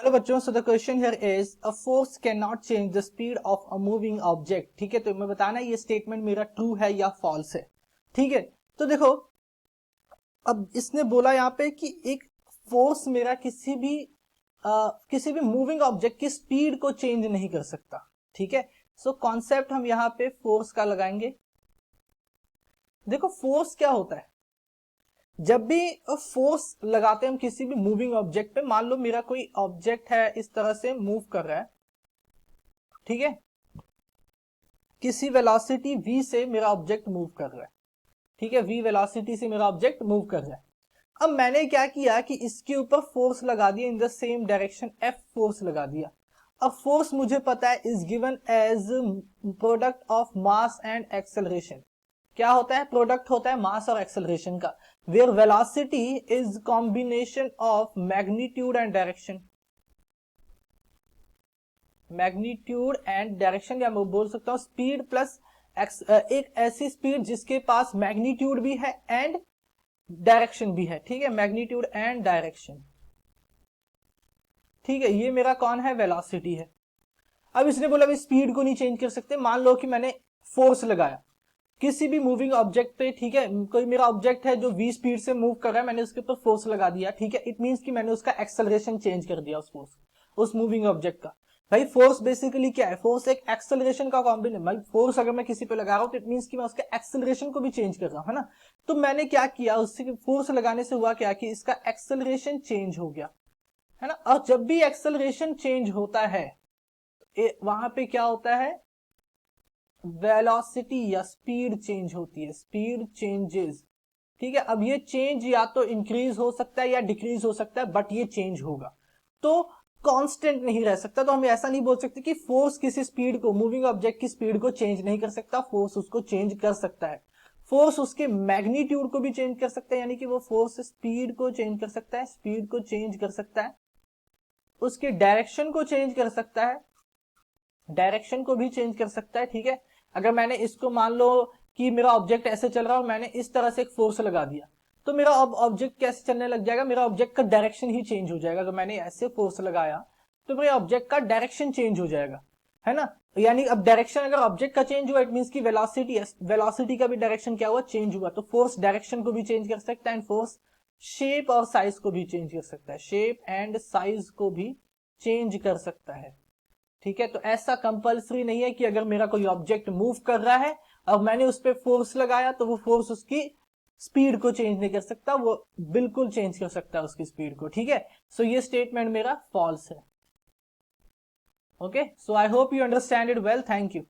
Hello बच्चों, so the question here is a force can not change the speed of a moving object. ठीक है, तो मैं बताना ये स्टेटमेंट मेरा ट्रू है या फॉल्स है। ठीक है, तो देखो अब इसने बोला यहाँ पे कि एक फोर्स मेरा किसी भी मूविंग ऑब्जेक्ट की स्पीड को चेंज नहीं कर सकता। ठीक है, सो कॉन्सेप्ट हम यहाँ पे फोर्स का लगाएंगे। देखो फोर्स क्या होता है, जब भी फोर्स लगाते हैं हम किसी भी मूविंग ऑब्जेक्ट पे, मान लो मेरा कोई ऑब्जेक्ट है इस तरह से मूव कर रहा है। ठीक है, किसी वेलोसिटी v से मेरा ऑब्जेक्ट मूव कर रहा है। ठीक है, v वेलोसिटी से मेरा ऑब्जेक्ट मूव कर रहा है। अब मैंने क्या किया कि इसके ऊपर फोर्स लगा दिया in the same direction, f force लगा दिया। अब फोर्स मुझे पता है is given as product of mass and acceleration. क्या होता है? प्रोडक्ट होता है मास और एक्सेलरेशन का, where velocity is combination of magnitude and direction. Magnitude and direction, या मैं बोल सकता हूं स्पीड प्लस एक ऐसी स्पीड जिसके पास मैग्नीट्यूड भी है एंड डायरेक्शन भी है। ठीक है, मैग्नीट्यूड एंड डायरेक्शन। ठीक है, ये मेरा कौन है? वेलोसिटी है। अब इसने बोला अभी स्पीड को नहीं चेंज कर सकते। मान लो कि मैंने फोर्स लगाया किसी भी मूविंग ऑब्जेक्ट पे। ठीक है, कोई मेरा ऑब्जेक्ट है जो v स्पीड से मूव कर रहा है, मैंने उसके ऊपर फोर्स लगा दिया। ठीक है, इट मींस कि मैंने उसका एक्सेलरेशन चेंज कर दिया उस फोर्स, उस मूविंग ऑब्जेक्ट का। भाई फोर्स बेसिकली क्या है? फोर्स एक एक्सेलरेशन का कॉम्बिनेशन। भाई फोर्स अगर मैं किसी पे लगा रहा हूं तो इट मींस कि मैं उसके एक्सेलरेशन को भी चेंज कर रहा हूं, है ना। तो मैंने क्या किया, उससे फोर्स लगाने से हुआ क्या कि इसका एक्सेलरेशन चेंज हो गया, है ना। और जब भी एक्सेलरेशन चेंज होता है वहां पे क्या होता है? वेलोसिटी या स्पीड चेंज होती है, स्पीड चेंजेस। ठीक है, अब ये चेंज या तो इंक्रीज हो सकता है या डिक्रीज हो सकता है, बट ये चेंज होगा, तो कांस्टेंट नहीं रह सकता। तो हम ऐसा नहीं बोल सकते कि फोर्स किसी स्पीड को, मूविंग ऑब्जेक्ट की स्पीड को चेंज नहीं कर सकता। फोर्स उसको चेंज कर सकता है। फोर्स उसके मैग्नीट्यूड को भी चेंज कर सकता है, यानी कि वो फोर्स स्पीड को चेंज कर सकता है, स्पीड को चेंज कर सकता है, उसके डायरेक्शन को चेंज कर सकता है, डायरेक्शन को भी चेंज कर सकता है। ठीक है, अगर मैंने इसको मान लो कि मेरा ऑब्जेक्ट ऐसे चल रहा है और मैंने इस तरह से एक फोर्स लगा दिया, तो मेरा ऑब्जेक्ट कैसे चलने लग जाएगा? मेरा ऑब्जेक्ट का डायरेक्शन ही चेंज हो जाएगा। अगर मैंने ऐसे फोर्स लगाया तो मेरे ऑब्जेक्ट का डायरेक्शन चेंज हो जाएगा, है ना। यानी अब डायरेक्शन अगर ऑब्जेक्ट का चेंज हुआ, इट मींस की वेलोसिटी का भी डायरेक्शन क्या हुआ? चेंज हुआ। तो फोर्स डायरेक्शन को भी चेंज कर सकता है एंड फोर्स शेप और साइज को भी चेंज कर सकता है, शेप एंड साइज को भी चेंज कर सकता है। ठीक है, तो ऐसा कंपलसरी नहीं है कि अगर मेरा कोई ऑब्जेक्ट मूव कर रहा है और मैंने उस पर फोर्स लगाया तो वो फोर्स उसकी स्पीड को चेंज नहीं कर सकता, वो बिल्कुल चेंज कर सकता है उसकी स्पीड को। ठीक है, सो ये स्टेटमेंट मेरा फॉल्स है। Okay, so I hope you understand it well. Thank you.